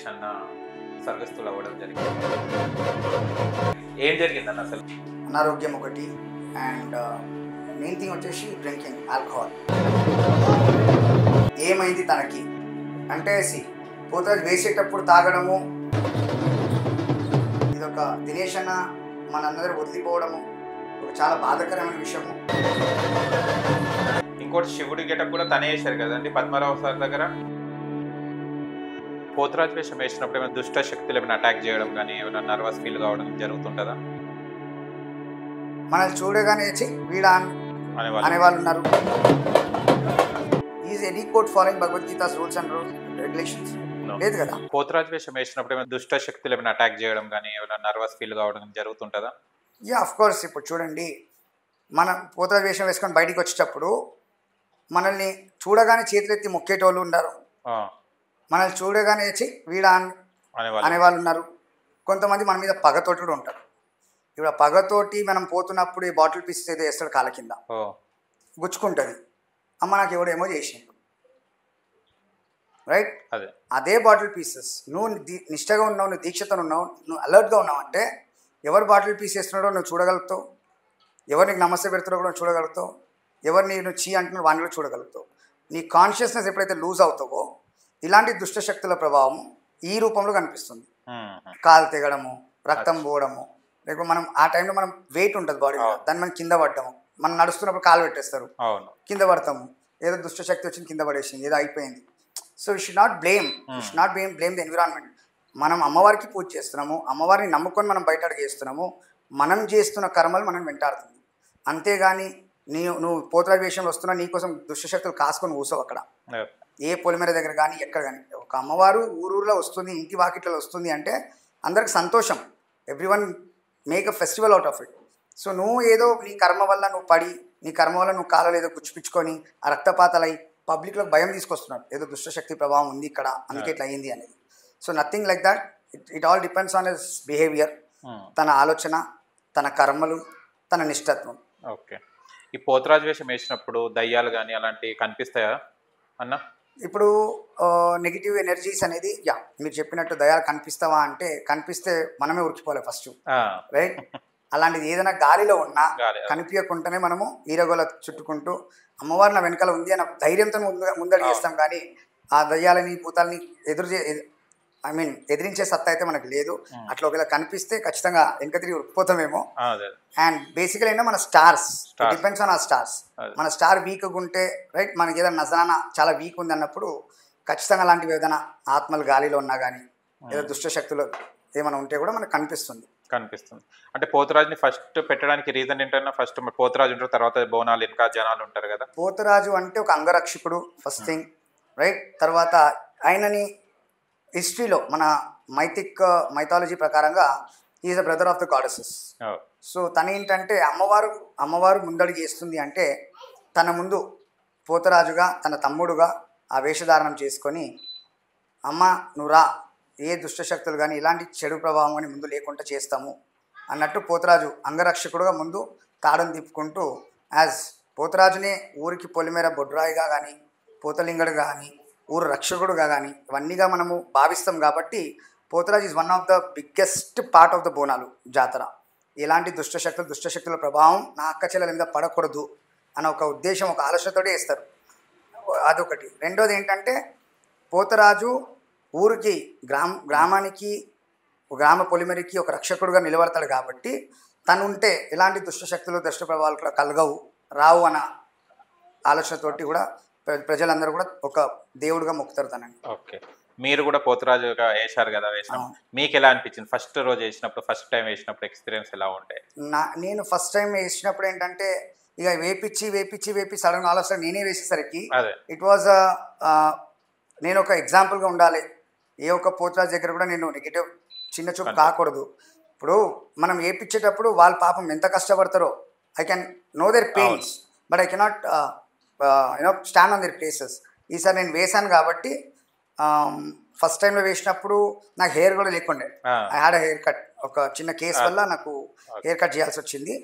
రమేష్ అన్న స్వర్గస్థులు అవ్వడం జరిగింది. ఏం జరిగిందన్న అసలు? అనారోగ్యం ఒకటి అండ్ మెయిన్ థింగ్ వచ్చేసి డ్రింకింగ్ ఆల్కహాల్. ఏమైంది తనకి అంటే పోతే వేసేటప్పుడు తాగడము, ఇదొక దినేష్ అన్న మనందరూ వదిలిపోవడము ఒక చాలా బాధాకరమైన విషయము. ఇంకోటి శివుడి గెటప్ కూడా తనే వేశారు కదండి పద్మరావు సార్ దగ్గర. పోతురాజు వేషం వేసినప్పుడు ఏమైనా దుష్ట శక్తులు ఏమైనా అటాక్ చేయడం కానీ ఏమైనా నర్వస్ ఫీల్ కావడం జరుగుతుంటుందా? మనల్ని చూడగానే వీడా అనేవాళ్ళు ఉన్నారు. Is any code following Bhagavad Gita's rules and regulations లేదు కదా. పోతురాజు వేషం వేసినప్పుడు ఏమైనా దుష్ట శక్తులు ఏమైనా అటాక్ చేయడం కానీ ఏమైనా నర్వస్ ఫీల్ కావడం జరుగుతుంటుందా? Yeah of course. ఇప్పుడు చూడండి, మనం పోతురాజు వేషం వేసుకొని బయటికి వచ్చేటప్పుడు మనల్ని చూడగానే చేతులెత్తి మొక్కేటోళ్ళు ఉన్నారు, మనల్ని చూడగానే వీడా అనేవాళ్ళు ఉన్నారు. కొంతమంది మన మీద పగతోటి కూడా ఉంటారు. ఇప్పుడు ఆ పగతోటి మనం పోతున్నప్పుడు ఈ బాటిల్ పీస్ ఏదో వేస్తాడు కాళ్ళ కింద, గుచ్చుకుంటుంది, అమ్మ నాకు ఎవడేమో చేసిండు, రైట్? అదే బాటిల్ పీసెస్ నువ్వు నిష్టగా ఉన్నావు, నువ్వు దీక్షతో ఉన్నావు, నువ్వు అలర్ట్గా ఉన్నావు అంటే ఎవరు బాటిల్ పీస్ వేస్తున్నాడో నువ్వు చూడగలుగుతావు, ఎవరు నీకు నమస్తే పెడుతున్నాడో కూడా నువ్వు చూడగలుగుతావు, ఎవరు నేను చీ అంటున్నాడు వాడిని కూడా చూడగలుగుతావు. నీ కాన్షియస్నెస్ ఎప్పుడైతే లూజ్ అవుతావో ఇలాంటి దుష్టశక్తుల ప్రభావం ఈ రూపంలో కనిపిస్తుంది. కాలు తెగడము, రక్తం పోవడము, లేకపోతే మనం ఆ టైంలో మనం వెయిట్ ఉంటుంది బాడీలో, దాన్ని మనం కింద పడ్డాము, మనం నడుస్తున్నప్పుడు కాలు పెట్టేస్తారు, కింద పడతాము, ఏదో దుష్టశక్తి వచ్చింది కింద పడేసింది, ఏదో అయిపోయింది. So you should not blame the environment. మనం అమ్మవారికి పూజ చేస్తున్నాము, అమ్మవారిని నమ్ముకొని మనం బయట అడుగు చేస్తున్నాము, మనం చేస్తున్న కర్మలు మనం వెంటాడుతుంది. అంతేగాని నువ్వు పోతురాజు వేషంలో వస్తున్నా నీకోసం దుష్టశక్తులు కాసుకొని కూర్చోవు అక్కడ. ఏ పొలిమేర దగ్గర కానీ ఎక్కడ కానీ ఒక అమ్మవారు ఊరూరులో వస్తుంది, ఇంటి వాకిట్లో వస్తుంది అంటే అందరికి సంతోషం. Everyone make a festival out of it. So నువ్వు ఏదో నీ కర్మ వల్ల నువ్వు పడి, నీ కర్మ వల్ల నువ్వు కాలలో ఏదో గుచ్చిపించుకొని ఆ రక్తపాతలై పబ్లిక్లో భయం తీసుకొస్తున్నాడు, ఏదో దుష్టశక్తి ప్రభావం ఉంది ఇక్కడ అందుకే ఇట్లా అయింది అనేది. So nothing like that. It all depends on his behaviour, తన ఆలోచన, తన కర్మలు, తన నిష్ఠత్వం. ఓకే. ఈ పోతురాజు వేషం వేసినప్పుడు దయ్యాలు కానీ అలాంటివి కనిపిస్తాయా అన్న? ఇప్పుడు నెగిటివ్ ఎనర్జీస్ అనేది మీరు చెప్పినట్టు దయాలు కనిపిస్తావా అంటే కనిపిస్తే మనమే ఉరికిపోలే ఫస్ట్, రైట్? అలాంటిది ఏదైనా గాలిలో ఉన్నా కనిపించకుండానే మనము ఈరగోల చుట్టుకుంటూ అమ్మవారి నా వెనకాల ఉంది అన్న ధైర్యంతో ముందడుగు చేస్తాం. కానీ ఆ దయ్యాలని భూతాలని ఎదిరించే సత్తా అయితే మనకు లేదు. అట్లా ఒకవేళ కనిపిస్తే ఖచ్చితంగా వెనక తిరిగి ఉరికిపోతామేమో. అండ్ బేసికల్ ఏంటో మన స్టార్స్, డిపెండ్స్ ఆన్ ఆ స్టార్స్. మన స్టార్ వీక్గా ఉంటే, రైట్, మనకి ఏదైనా నజరాన చాలా వీక్ ఉంది అన్నప్పుడు ఖచ్చితంగా అలాంటివి ఏదైనా ఆత్మలు గాలిలో ఉన్నా కానీ ఏదో దుష్ట శక్తులు ఏమైనా ఉంటే కూడా మనకు కనిపిస్తుంది. అంటే పోతురాజుని ఫస్ట్ పెట్టడానికి రీజన్ ఏంటన్నా? ఫస్ట్ పోతురాజు ఉంటారు, తర్వాత బోనాలు ఇంకా జనాలు ఉంటారు కదా. పోతురాజు అంటే ఒక అంగరక్షకుడు ఫస్ట్ థింగ్, రైట్? తర్వాత ఆయనని హిస్టరీలో మన మైథాలజీ ప్రకారంగా is a brother of the goddesses. So తను ఏంటంటే అమ్మవారు ముందడుగు చేస్తుంది అంటే తన ముందు పోతరాజుగా తన తమ్ముడుగా ఆ వేషధారణం చేసుకొని అమ్మ నువ్వు రా, ఏ దుష్టశక్తులు కానీ ఇలాంటి చెడు ప్రభావం కానీ ముందు లేకుండా చేస్తాము అన్నట్టు పోతరాజు అంగరక్షకుడుగా ముందు తాడును తిప్పుకుంటూ యాజ్ పోతరాజునే ఊరికి పొలిమేర బొడ్రాయిగా కానీ పోతలింగడు కానీ ఊరు రక్షకుడుగా కానీ ఇవన్నీగా మనము భావిస్తాం. కాబట్టి Potharaju is one of the biggest part of the Bonalu జాతర. ఎలాంటి దుష్టశక్తుల ప్రభావం నా అక్క చెల్లెల మీద పడకూడదు అన్న ఒక ఉద్దేశం, ఒక ఆలోచనతోనే వేస్తారు. అదొకటి. రెండోది ఏంటంటే పోతరాజు ఊరికి గ్రామానికి గ్రామ పొలిమేరకి ఒక రక్షకుడుగా నిలబడతాడు. కాబట్టి తను ఉంటే ఎలాంటి దుష్టశక్తులు దుష్ట ప్రభావాలు కలగవు, రావు అన్న ఆలోచనతోటి కూడా ప్రజలందరూ కూడా ఒక దేవుడుగా మొక్కుతారు తనని. ఓకే. మీరు కూడా పోతురాజుగా వేశారు కదా, వేసాం. మీకు ఎలా అనిపించింది ఫస్ట్ రోజు వేసినప్పుడు, ఫస్ట్ టైం వేసినప్పుడు ఎక్స్పీరియన్స్ ఎలా ఉంటే? నేను ఫస్ట్ టైం వేసినప్పుడు ఏంటంటే ఇక వేపి సడన్ ఆలోచన నేనే వేసేసరికి ఇట్ వాజ్ నేను ఒక ఎగ్జాంపుల్గా ఉండాలి. ఏ ఒక్క పోతురాజు దగ్గర కూడా నేను నెగిటివ్ చిన్న చూపు కాకూడదు. ఇప్పుడు మనం వేపించేటప్పుడు వాళ్ళ పాపం ఎంత కష్టపడతారో I can know their pains, but I cannot stand on their places. ఈసారి నేను వేశాను కాబట్టి ఫస్ట్ టైంలో వేసినప్పుడు నాకు హెయిర్ కూడా లేకుండే. I had hair cut. ఒక చిన్న కేసు వల్ల నాకు హెయిర్ కట్ చేయాల్సి వచ్చింది.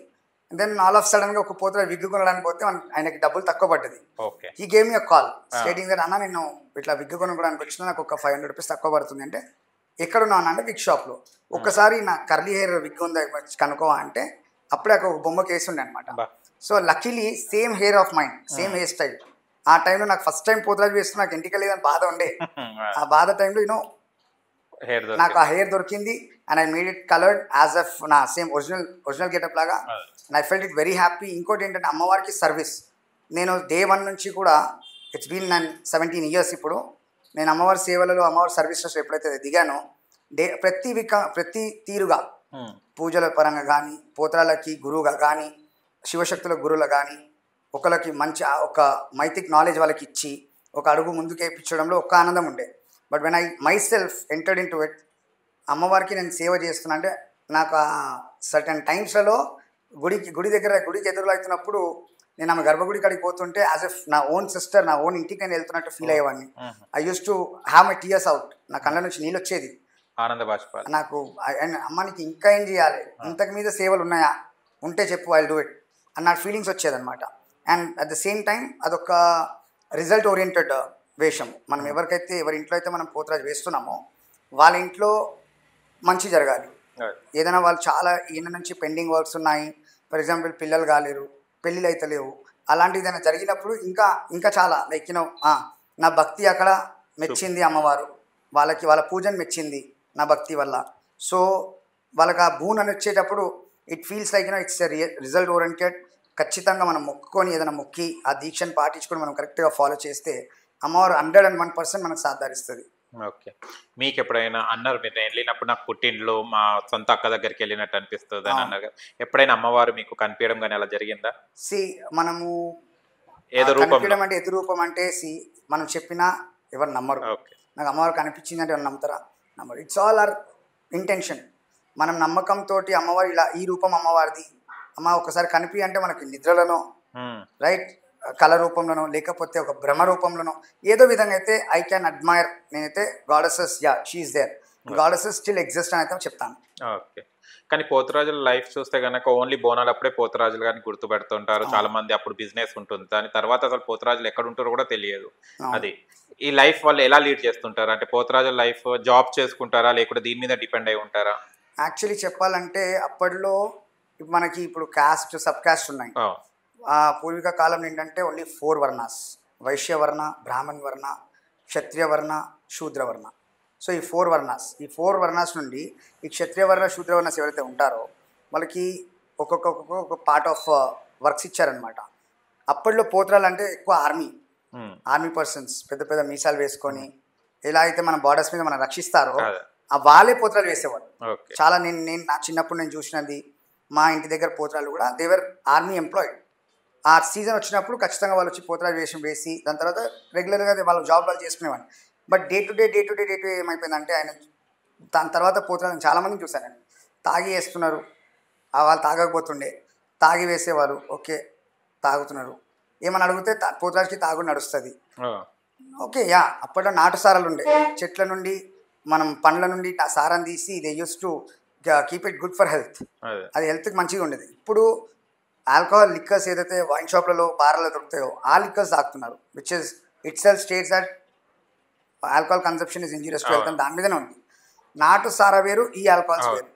దెన్ ఆల్ ఆఫ్ సడన్గా ఒక పోతురా విగ్గు కొనడానికి పోతే ఆయనకి డబ్బులు తక్కువ పడ్డది. He gave me a call stating that అన్న నేను ఇట్లా విగ్గు కొనుక్కోవడానికి వచ్చినా నాకు ఒక 500 రూపీస్ తక్కువ పడుతుంది అంటే ఎక్కడున్నాను అంటే విగ్ షాప్లో. ఒక్కసారి నా కర్లీ హెయిర్ విగ్ ఉందా కనుక్కోవా అంటే అప్పుడే ఒక బొమ్మ కేసు ఉండే అనమాట. So luckily same hair of mind, same hair style. ఆ టైంలో నాకు ఫస్ట్ టైం పోతురాజు వేస్తూ నాకు ఎంటిక లేదని బాధ ఉండే. ఆ బాధ టైంలో నాకు ఆ హెయిర్ దొరికింది and I made it coloured as of నా సేమ్ ఒరిజినల్ గెటప్ లాగా. And I felt it very happy. ఇంకోటి ఏంటంటే అమ్మవారికి సర్వీస్. నేను డే 1 నుంచి కూడా ఇట్స్ బీన్ 17 years ఇప్పుడు నేను అమ్మవారి సేవలలో అమ్మవారి సర్వీసెస్ ఎప్పుడైతే దిగానో ప్రతి తీరుగా పూజల పరంగా కానీ, పోతరాలకి గురువుగా కానీ, శివశక్తుల గురువులు కానీ, ఒకరికి మంచి ఒక మైథిక్ నాలెడ్జ్ వాళ్ళకి ఇచ్చి ఒక అడుగు ముందుకు వేయించడంలో ఒక ఆనందం ఉండే. But when I my self entered in to it, అమ్మవారికి నేను సేవ చేస్తున్నా అంటే నాకు ఆ సర్టన్ టైమ్స్లలో గుడికి ఎదురులో అవుతున్నప్పుడు నేను ఆమె గర్భగుడి కాడికి పోతుంటే యాజ్ ఎఫ్ నా ఓన్ సిస్టర్, నా ఓన్ ఇంటికి నేను వెళ్తున్నట్టు ఫీల్ అయ్యేవాడిని. I use to have my tears out. నా కళ్ళ నుంచి నీళ్ళు వచ్చేది, ఆనంద బాష్పాలు. నాకు అమ్మానికి ఇంకా ఏం చేయాలి, ఇంతకు మీద సేవలు ఉన్నాయా, ఉంటే చెప్పు ఐ డూ ఇట్ అన్న ఫీలింగ్స్ వచ్చేదనమాట. And at the same time అదొక రిజల్ట్ ఓరియంటెడ్ వేషం. మనం ఎవరి ఇంట్లో అయితే మనం పోతురాజు వేస్తున్నామో వాళ్ళ ఇంట్లో మంచి జరగాలి. ఏదైనా వాళ్ళు చాలా ఈయన నుంచి పెండింగ్ వర్క్స్ ఉన్నాయి, ఫర్ ఎగ్జాంపుల్ పిల్లలు కాలేరు, పెళ్ళిళ్ళు అయితే లేవు, అలాంటిది ఏదైనా జరిగినప్పుడు ఇంకా చాలా లైక్ నా భక్తి అక్కడ మెచ్చింది అమ్మవారు, వాళ్ళ పూజను మెచ్చింది నా భక్తి వల్ల. సో వాళ్ళకి ఆ బూన్ అని వచ్చేటప్పుడు it feels like it's result oriented. ఖచ్చితంగా మనం మొక్కుకొని ఏదైనా మొక్కి ఆ దీక్షను పాటించుకొని మనం కరెక్ట్గా ఫాలో చేస్తే అమ్మవారు 101% మనకు సాధారిస్తుంది. ఓకే. మీకు ఎప్పుడైనా అన్నారు మీరు వెళ్ళినప్పుడు నాకు పుట్టింట్లో మా సొంత అక్క దగ్గరికి వెళ్ళినట్టు అనిపిస్తుంది అని అన్నారు కదా, ఎప్పుడైనా అమ్మవారు మీకు కనిపించడం కానీ అలా జరిగిందా? మనము ఏదో కనిపించడం అంటే ఎదు రూపం అంటే మనం చెప్పినా ఎవరు నమ్మరు. నాకు అమ్మవారు కనిపించింది అంటే ఎవరు నమ్ముతారా? నమ్మరు. It's all our intention. మనం నమ్మకంతో అమ్మవారు ఇలా ఈ రూపం అమ్మవారిది, అమ్మ ఒకసారి కనిపి అంటే మనకి నిద్రలోనో రైట్ కళ రూపంలోనో లేకపోతే ఒక భ్రమ రూపంలోనో ఏదో విధంగా అయితే ఐ క్యాన్ అడ్మైర్. నేనైతే goddesses she is there, goddesses still exist అని అయితే చెప్తాను. ఓకే. కానీ పోతురాజుల లైఫ్ చూస్తే కనుక ఓన్లీ బోనాలు అప్పుడే పోతురాజులు కానీ గుర్తుపెడుతుంటారు చాలా మంది. అప్పుడు బిజినెస్ ఉంటుంది, దాని తర్వాత అసలు పోతురాజులు ఎక్కడ ఉంటారో కూడా తెలియదు. అది ఈ లైఫ్ వాళ్ళు ఎలా లీడ్ చేస్తుంటారు అంటే పోతురాజుల లైఫ్ జాబ్ చేసుకుంటారా లేకుంటే దీని మీద డిపెండ్ అయి ఉంటారా? యాక్చువల్లీ చెప్పాలంటే అప్పట్లో మనకి ఇప్పుడు కాస్ట్ సబ్ కాస్ట్ ఉన్నాయి. పూర్వీక కాలం ఏంటంటే ఓన్లీ 4 వర్ణాస్: వైశ్యవర్ణ, బ్రాహ్మణ్ వర్ణ, క్షత్రియ వర్ణ, శూద్రవర్ణ. సో ఈ 4 వర్ణాస్ నుండి ఈ క్షత్రియవర్ణ శూద్రవర్ణస్ ఎవరైతే ఉంటారో వాళ్ళకి ఒక్కొక్క పార్ట్ ఆఫ్ వర్క్స్ ఇచ్చారనమాట. అప్పట్లో పోతురాలు అంటే ఎక్కువ ఆర్మీ పర్సన్స్ పెద్ద పెద్ద మీసాలు వేసుకొని ఎలా అయితే మన బార్డర్స్ మీద మనం రక్షిస్తారో వాళ్ళే పోతురాలు వేసేవారు. చాలా నేను నా చిన్నప్పుడు నేను చూసినది, మా ఇంటి దగ్గర పోతురాలు కూడా దేవర్ ఆర్మీ ఎంప్లాయిడ్. ఆ సీజన్ వచ్చినప్పుడు ఖచ్చితంగా వాళ్ళు వచ్చి పోతురాలు వేషం వేసి దాని తర్వాత రెగ్యులర్గా వాళ్ళ జాబ్ వాళ్ళు చేసుకునేవాడిని. బట్ డే టు డే ఏమైపోయిందంటే ఆయన దాని తర్వాత పోతురాలను చాలామందిని చూశాను నేను. తాగి వేస్తున్నారు, వాళ్ళు తాగకపోతుండే తాగి వేసేవారు. ఓకే తాగుతున్నారు, ఏమని అడిగితే పోతురాజుకి తాగుడు నడుస్తుంది. ఓకే అప్పట్లో నాటు సారాలు ఉండే, చెట్ల నుండి మనం పండ్ల నుండి ఆ సారాన్ని తీసి they use to keep it good for health. అది హెల్త్కి మంచిగా ఉండేది. ఇప్పుడు ఆల్కహాల్ లిక్కర్స్ ఏదైతే వైన్ షాప్లలో బార్లలో దొరుకుతాయో ఆ లిక్కర్స్ తాగుతున్నారు, which is it self states that alcohol consumption is injurious to health అని దాని మీదనే ఉంది. నాటు సారా వేరు, ఈ ఆల్కహాల్స్ వేరు.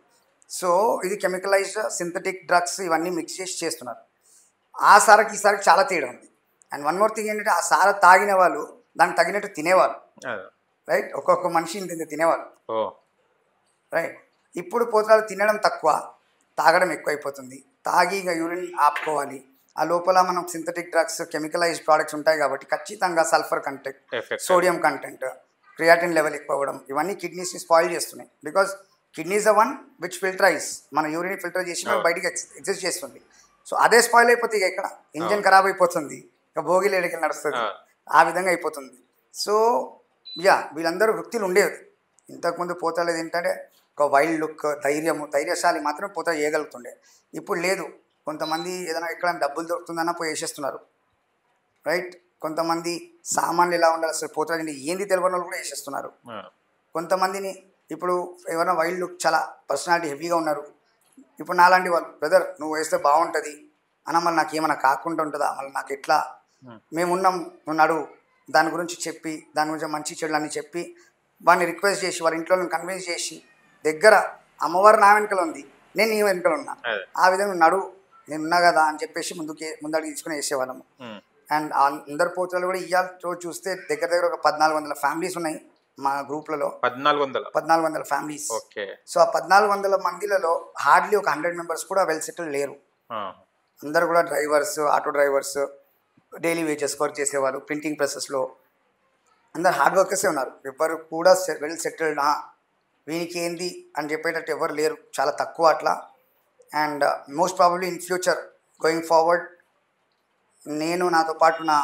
సో ఇది కెమికలైజ్డ్ సింథటిక్ డ్రగ్స్ ఇవన్నీ మిక్స్ చేసి చేస్తున్నారు. ఆ సారాకి ఈ సారాకి చాలా తేడా ఉంది. అండ్ వన్ మోర్ థింగ్ ఏంటంటే ఆ సారా తాగిన వాళ్ళు దానికి తగినట్టు తినేవాళ్ళు, రైట్? ఒక్కొక్క మనిషి ఇంత తినేవాళ్ళు, రైట్? ఇప్పుడు పోతురాలు తినడం తక్కువ, తాగడం ఎక్కువైపోతుంది. తాగి ఇక యూరిన్ ఆపుకోవాలి. ఆ లోపల మనం సింథటిక్ డ్రగ్స్ కెమికలైజ్డ్ ప్రోడక్ట్స్ ఉంటాయి కాబట్టి ఖచ్చితంగా sulphur content, sodium content, creatine level ఎక్కువ అవ్వడం ఇవన్నీ కిడ్నీస్ని స్పాయిల్ చేస్తున్నాయి. Because kidneys the one which filterize మన యూరిన్ ఫిల్టర్ చేసి బయటికి ఎగ్జిస్ట్ చేస్తుంది. సో అదే స్పాయిల్ అయిపోతుంది. ఇక ఇక్కడ ఇంజన్ ఖరాబ్ అయిపోతుంది, ఇక భోగిలు ఎడికి నడుస్తుంది, ఆ విధంగా అయిపోతుంది. సో వీళ్ళందరూ వృత్తులు ఉండేది. ఇంతకుముందు పోతలేదు ఏంటంటే ఒక వైల్డ్ లుక్, ధైర్యశాలి మాత్రం పోతా చేయగలుగుతుండే. ఇప్పుడు లేదు. కొంతమంది ఏదైనా ఎక్కడైనా డబ్బులు దొరుకుతుందన్నా పోయి వేసేస్తున్నారు, రైట్? కొంతమంది సామాన్లు ఎలా ఉండాలి అసలు పోతారండి ఏంది తెలియని వాళ్ళు కూడా వేసేస్తున్నారు. కొంతమందిని ఇప్పుడు ఎవరైనా వైల్డ్ లుక్ చాలా పర్సనాలిటీ హెవీగా ఉన్నారు, ఇప్పుడు నాలాంటి వాళ్ళు బ్రదర్ నువ్వు వేస్తే బాగుంటుంది అన్న, మళ్ళీ నాకు ఏమైనా కాకుండా ఉంటుందా, మళ్ళీ నాకు ఎట్లా, మేమున్నాం నువ్వు నడువు, దాని గురించి చెప్పి దాని గురించి మంచి చెడులు అన్నీ చెప్పి వాడిని రిక్వెస్ట్ చేసి వాళ్ళ ఇంట్లో కన్విన్స్ చేసి దగ్గర అమ్మవారు నా వెనకలు ఉంది, నేను నీ వెనకలు ఉన్నా, ఆ విధంగా నడువు నేను ఉన్నా కదా అని చెప్పేసి ముందడుగు తీసుకుని వేసేవాళ్ళము. అండ్ అందరు పోతులు కూడా ఇవాళ చూస్తే దగ్గర దగ్గర ఒక 1400 ఫ్యామిలీస్ ఉన్నాయి మా గ్రూప్లలో. 1400 ఫ్యామిలీస్. సో ఆ 1400 మందిలలో హార్డ్లీ ఒక 100 మెంబర్స్ కూడా వెల్ సెటిల్ లేరు. అందరు కూడా drivers, auto drivers, daily wages work చేసేవారు, ప్రింటింగ్ ప్రాసెస్లో అందరు హార్డ్ వర్కర్సే ఉన్నారు. ఎవరు కూడా వెల్ సెటిల్డ్ వీనికి ఏంది అని చెప్పేటట్టు ఎవరు లేరు, చాలా తక్కువ అట్లా. And most probably in future going forward నేను నాతో పాటు నా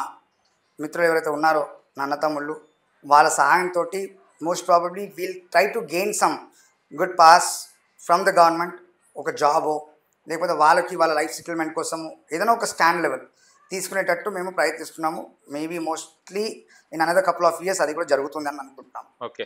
మిత్రులు ఎవరైతే ఉన్నారో నా అన్నతమ్ముళ్ళు వాళ్ళ సహాయంతో most probably we'll try to gain some good pass from the government, ఒక జాబో లేకపోతే వాళ్ళకి వాళ్ళ లైఫ్ సెటిల్మెంట్ కోసము ఏదైనా ఒక స్టాండ్ లెవెల్ తీసుకునేటట్టు మేము ప్రయత్నిస్తున్నాము. Maybe mostly in another couple of years అది కూడా జరుగుతుందని అనుకుంటున్నాము. ఓకే.